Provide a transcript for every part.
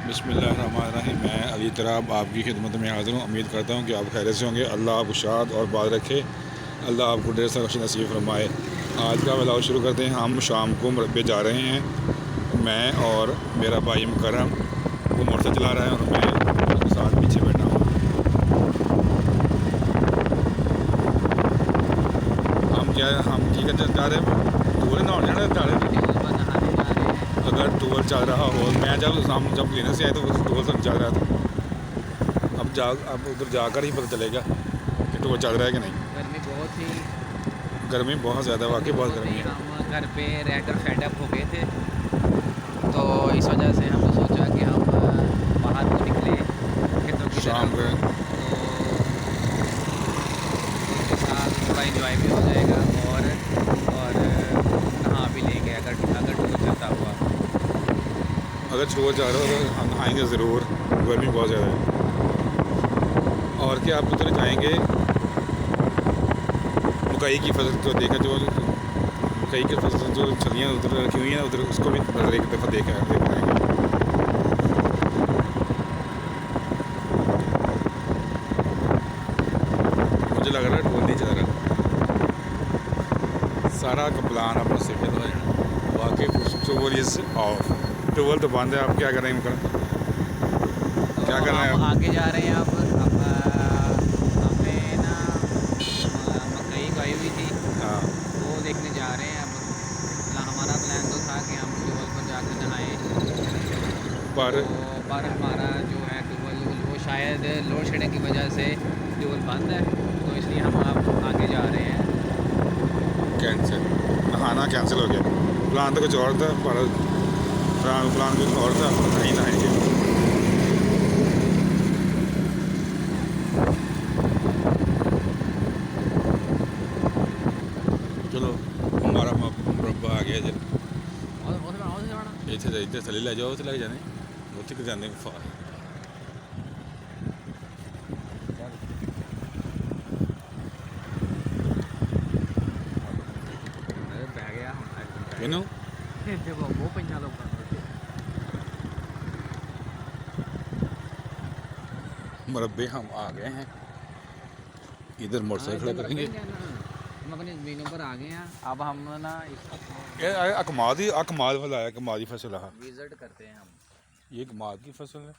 बिस्मिल्लाहिर्रहमानिर्रहीम। मैं अली तराब आपकी खिदमत में हाज़िर हूँ। उम्मीद करता हूँ कि आप खैरियत से होंगे। अल्लाह आपको शाद और बात रखे। अल्लाह आपको ढेर सारा खुशी नसीब फरमाए। आज का व्लॉग शुरू करते हैं। हम शाम को मुरब्बे जा रहे हैं। मैं और मेरा भाई मुकरम वो मोटर चला रहा है और मैं उसके साथ पीछे बैठा हूँ। हम की कर जा रहे हैं टूर ना जाना जा रहे हैं। अगर टूर चल रहा हो, मैं जब लेने से आए तो टूर तक चल रहा था। अब उधर जाकर ही पता चलेगा कि टूर चल रहा है कि नहीं। गर्मी बहुत थी। गर्मी बहुत ज़्यादा, वाकई बहुत गर्मी है। हम घर पे रहकर फेडअप हो गए थे, तो इस वजह से हमने सोचा कि हम बाहर को निकले खेतों की शाम तरफ। को तो दोस्तों के साथ थोड़ा एंजॉय भी हो जाएगा और नहा भी लेंगे अगर अगर टूर चलता हुआ। अगर टूर जा रहा हो तो हम नहाएंगे ज़रूर। गर्मी बहुत ज़्यादा है। और क्या आप उधर जाएंगे मकई की फसल को देखा, जो मकई की फसल जो छलियाँ उधर रखी हुई हैं उधर, उसको भी नज़र एक दफ़ा देख आएंगे। मुझे लग रहा है टूर नहीं चल रहा। सारा का प्लान अपना सफेद हो जाना। वाकई टूर इज़ ऑफ। टूर तो बंद है। आप क्या कर रहे हैं तो क्या कर रहे हैं हम आप? आगे जा रहे हैं। अब हमने ना मकई उगाई हुई थी, हाँ। वो देखने जा रहे हैं। अब हमारा प्लान तो था कि हम ट्यूबवेल पर जाकर नहाएं, तो पर पर हमारा जो है ट्यूबवेल वो शायद लोड शेडिंग की वजह से ट्यूबवेल बंद है, तो इसलिए हम अब आगे जा रहे हैं। कैंसिल, नहाना कैंसिल हो गया। प्लान तो कुछ और था, पर प्लान कुछ और था, नहीं नहाएंगे। चलो, हमारा मुरब्बा आ गया जी। इतने थले ले जाओ, तो लग जाने उत्थे कि जाने बह गया हम एकदम बह किनू गया जब वो पंजा लोग मुरब्बे हम आ गए हैं। इधर हाँ मोटरसाइकिल एकदम खड़े मुरब्बे करेंगे। नहीं जाना। हम अपनी ज़मीनों पर आ गए हैं। अब हम ना ये अकमाद वाला है, कमाद की फसल है। विज़िट करते हैं हम। ये कमाद की फसल है।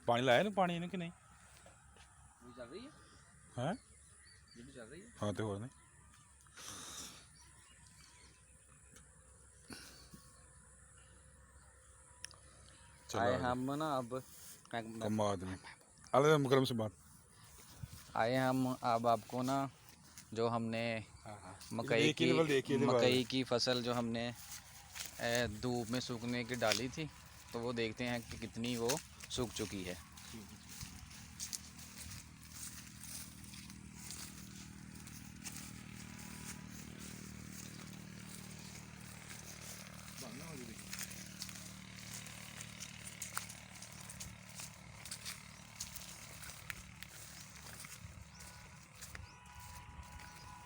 पानी लाया ना, पानी इन्हें कि नहीं ये चल रही है, है? ये भी चल रही है। हाँ तो और नहीं चला आए आ गया हम ना अब कमाद में। अल्लाह मुकरम से बात। आए हम अब आपको ना जो हमने हाँ हाँ, मकई देखिए की लेवल देखिए मकई की फसल जो हमने धूप में सूखने की डाली थी, तो वो देखते हैं कि कितनी वो सूख चुकी है।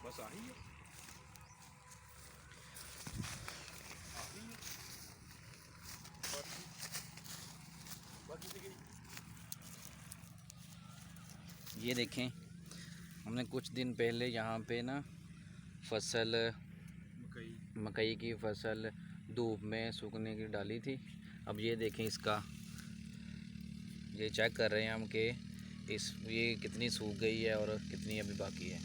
बस आई है। ये देखें, हमने कुछ दिन पहले यहाँ पे ना फसल मकई की फसल धूप में सूखने की डाली थी। अब ये देखें इसका, ये चेक कर रहे हैं हम कि ये कितनी सूख गई है और कितनी अभी बाकी है।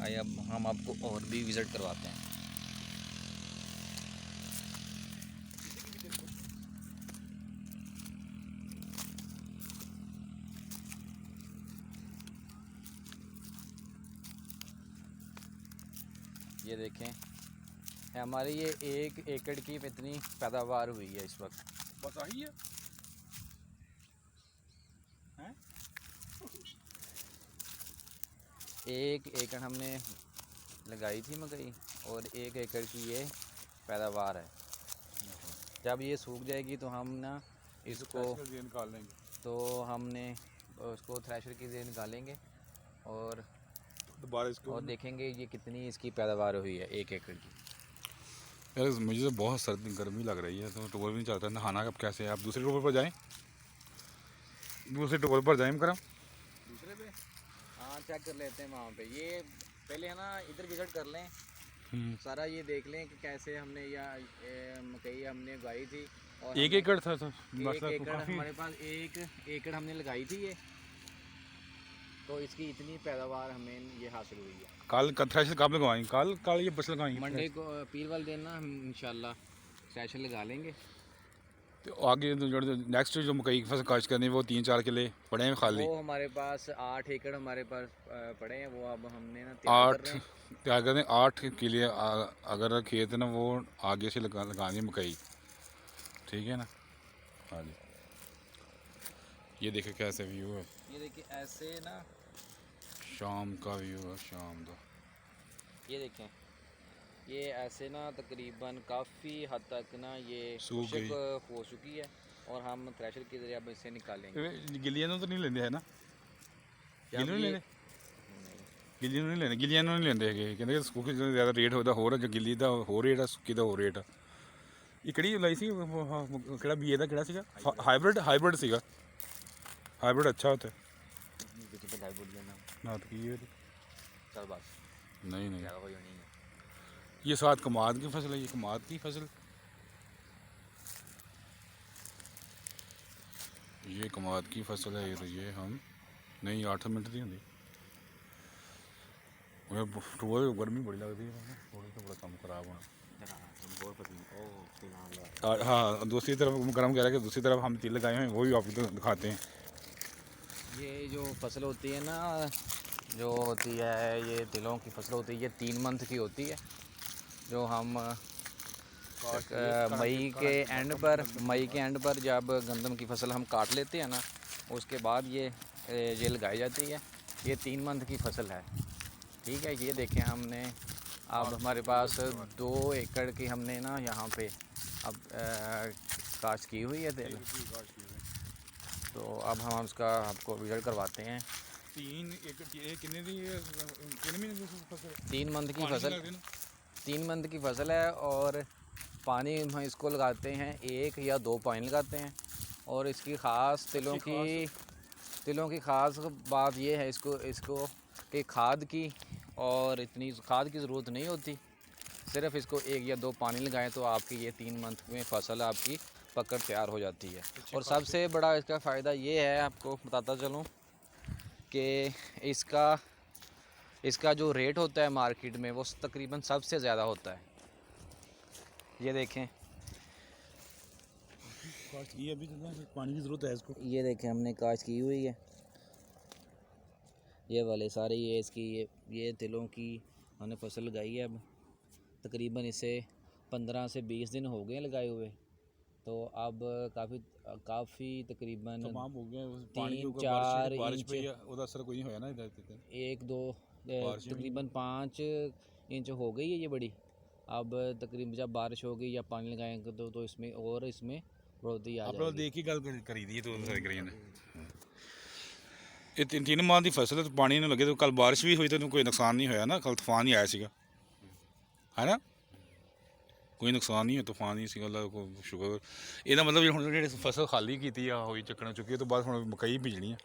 आइए अब हम आपको और भी विज़िट करवाते हैं। ये देखें, हमारी ये 1 एकड़ की इतनी पैदावार हुई है इस वक्त। बस आई है। हैं? 1 एकड़ हमने लगाई थी मकई और 1 एकड़ की ये पैदावार है। जब ये सूख जाएगी तो हम ना इसको निकाल लेंगे। तो हमने उसको थ्रेशर की जरिए निकालेंगे और दोबारा इसको देखेंगे ये कितनी इसकी पैदावार हुई है 1 एकड़ की। यार मुझे तो बहुत सर्दी गर्मी लग रही है, तो टूर भी नहीं चलता, नहाना कब कैसे है? आप दूसरे टूर पर जाएं, दूसरे टूर पर जाएं करम। दूसरे पे हाँ चेक कर लेते हैं वहाँ पे। ये पहले है ना इधर विजिट कर लें, सारा ये देख लें कि कैसे हमने या मकई हमने उगाई थी। और एक एकड़ था तो एक मतलब एकड़ काफ़ी। हमारे पास, एक एकड़ हमने लगाई थी ये, तो इसकी इतनी पैदावार हमें ये हासिल हुई है। कल थ्रेशर कब लगवाएंगे? कल कल ये फसल लगाएंगे मंडे को पीर वाले दिन ना हम इंशाल्लाह थ्रेशर लगा लेंगे। तो आगे जो नेक्स्ट जो मकई की फसल काश्त करनी है वो 3-4 किले पड़े हैं खाली। वो हमारे पास 8 एकड़ हमारे पास पड़े हैं, वो अब हमने ना तैयार कर 8 रहे हैं। क्या कहते हैं 8 किले अगर खेत है ना वो आगे से लगानी है मकई, ठीक है ना। हाँ जी, ये देखे कैसे व्यू है, ये देखिए ऐसे ना, शाम का व्यू है, शाम का। ये देखें ये ऐसे ना तकरीबन काफ़ी हद तक ना ये सूख गई। खुश्क हो चुकी है और हम थ्रेशर के ज़रिए अब इसे निकालेंगे। गिलियां तो नहीं लेंदे है ना? जब गिलियां नहीं ये लेंदे, गिलियां नहीं लेंदे, गिलियां नहीं लेंदे है कहते सूखी जो ज़्यादा रेट होता हो रहा, जो गिल्ली का हो रेट है, सुक्की का हो रेट है। ये कड़ी लाई सी ਕਿਹੜਾ ਬੀਏ ਦਾ ਕਿਹੜਾ ਸੀਗਾ? ਹਾਈਬ੍ਰਿਡ ਸੀਗਾ। हाइब्रिड अच्छा होता है ना, तो की है चल बस नहीं नहीं। ज़्यादा हो जानी है। ये साथ कमाद की फसल है, ये कमाद की फसल, ये कमाद की फसल है। ये तो ये हम नहीं 8 मिनट दी होंगी। टूर गर्मी बड़ी लगती है, थोड़ी तो बड़ा कम खराब होना। हाँ दूसरी तरफ गर्म कह रहा है कि दूसरी तरफ हम तिल लगाए हैं, वो भी आपको दिखाते हैं। ये जो फसल होती है ना, जो होती है ये तिलों की फसल होती है, ये 3 मंथ की होती है। जो हम मई के एंड पर जब गंदम की फसल हम काट लेते हैं ना, उसके बाद ये लगाई जाती है। ये 3 मंथ की फसल है, ठीक है। ये देखें हमने अब हमारे पास 2 एकड़ की हमने ना यहाँ पे अब काश्त की हुई है तेल। तो अब हम उसका आपको विजिट करवाते हैं। 3 एकड़ कितने दी 3 महीने की फसल? 3 मंथ की फसल, 3 मंथ की फसल है। और पानी हम इसको लगाते हैं 1 या 2 पानी लगाते हैं। और इसकी ख़ास तिलों की ख़ास बात ये है इसको कि खाद की और इतनी खाद की ज़रूरत नहीं होती। सिर्फ़ इसको 1 या 2 पानी लगाएं तो आपकी ये 3 मंथ में फसल आपकी पककर तैयार हो जाती है। और सबसे बड़ा इसका फ़ायदा ये है, आपको बताता चलूँ कि इसका जो रेट होता है मार्केट में वो तकरीबन सबसे ज़्यादा होता है। ये देखें, ये अभी पानी की ज़रूरत है इसको। ये देखें हमने काश्त की हुई है, ये वाले सारे ये तिलों की हमने फसल लगाई है। अब तकरीबन इसे 15 से 20 दिन हो गए लगाए हुए। तो अब काफ़ी तकरीबन तमाम हो गया 3-4 बारिश इंच, पे ਉਹਦਾ असर कोई नहीं होया ना इधर 1-2 तकरीबन 5 इंच हो गई है ये बड़ी। अब तकरीबन जब बारिश होगी या पानी लगाएंगे तो इसमें बढ़ोतरी आ आप लोग जाएगी। देख के गल करी दी तो सारी करी ने। ये 3 माह की फसल है, तो पानी नहीं लगे तो कल बारिश भी हुई तो कोई नुकसान नहीं होया ना, कल तूफान ही आया सीगा, है ना। कोई नुकसान नहीं है, तूफान ही सीगा, अल्लाह को शुक्र। ਇਹਦਾ मतलब ਹੁਣ ਜਿਹੜੇ फसल खाली ਕੀਤੀ ਆ ਹੋਈ ਚੱਕਣਾ ਚੁੱਕੀ ਤੋਂ ਬਾਅਦ ਹੁਣ ਮਕਈ ਬੀਜਣੀ ਆ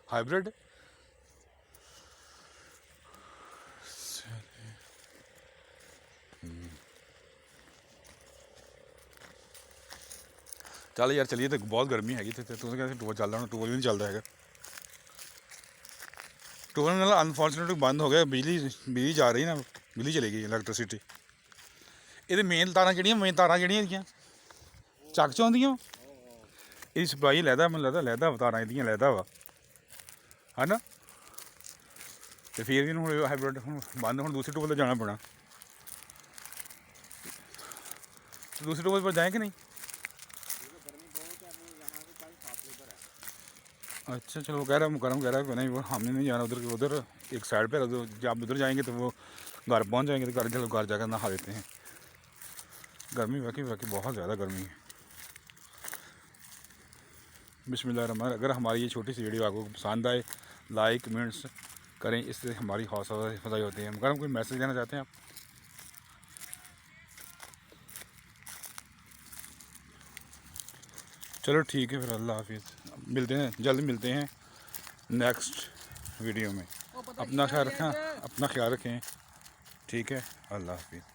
ਹਾਈਬ੍ਰਿਡ। ਚੱਲ ਯਾਰ ਚਲੀਏ, ਤੇ ਬਹੁਤ ਗਰਮੀ ਹੈਗੀ ਤੇ ਤੁਸੀਂ ਕਹਿੰਦੇ ਟੂਰ ਚੱਲਦਾ, ਹੁਣ ਟੂਰ ਵੀ ਨਹੀਂ ਚੱਲਦਾ ਹੈਗਾ। ਟੂਰ ਨਾਲ ਅਨਫੋਰਚੂਨੇਟਲੀ ਬੰਦ ਹੋ ਗਿਆ, ਬਿਜਲੀ ਜਾ ਰਹੀ ਨਾ, ਬਿਜਲੀ ਚਲੀ ਗਈ ਇਲੈਕਟ੍ਰਿਸਿਟੀ। ਇਹਦੇ ਮੇਨ ਤਾਰਾਂ ਜਿਹੜੀਆਂ ਹੈਗੀਆਂ ਚੱਕ 'ਚ ਆਉਂਦੀਆਂ, ਇਹਦੀ ਸਪਲਾਈ ਲੈਦਾ, ਮੈਨੂੰ ਲੱਗਦਾ ਲੈਦਾ ਤਾਰਾਂ ਇਹਦੀਆਂ ਲੈਦਾ ਵਾ, ਹੈ ਨਾ। ਤੇ ਫਿਰ ਵੀ ਹੁਣ ਹਾਈਬ੍ਰਿਡ ਹੁਣ ਬੰਦ, ਹੁਣ ਦੂਸਰੇ ਟੂਰ 'ਤੇ ਜਾਣਾ ਪੈਣਾ। दूसरे टूर पर जाएँ कि नहीं? अच्छा चलो, वो कह रहा है मुकरम कह रहा है नहीं, वो हमने नहीं जाना उधर एक साइड पे, जब आप उधर जाएंगे तो वो घर पहुंच जाएंगे, तो घर चलो घर जाकर नहा देते हैं। गर्मी वाकई बहुत ज़्यादा गर्मी है। बिस्मिल्लाह। अगर हमारी ये छोटी सी वीडियो आपको पसंद आए, लाइक कमेंट्स करें, इससे हमारी हौसला अफजाई होती है। मुकरम कोई मैसेज देना चाहते हैं आप? चलो ठीक है फिर, अल्लाह हाफिज़। मिलते हैं जल्द, मिलते हैं नेक्स्ट वीडियो में। अपना ख्याल रखें, अपना ख्याल रखें। ठीक है, अल्लाह हाफिज़।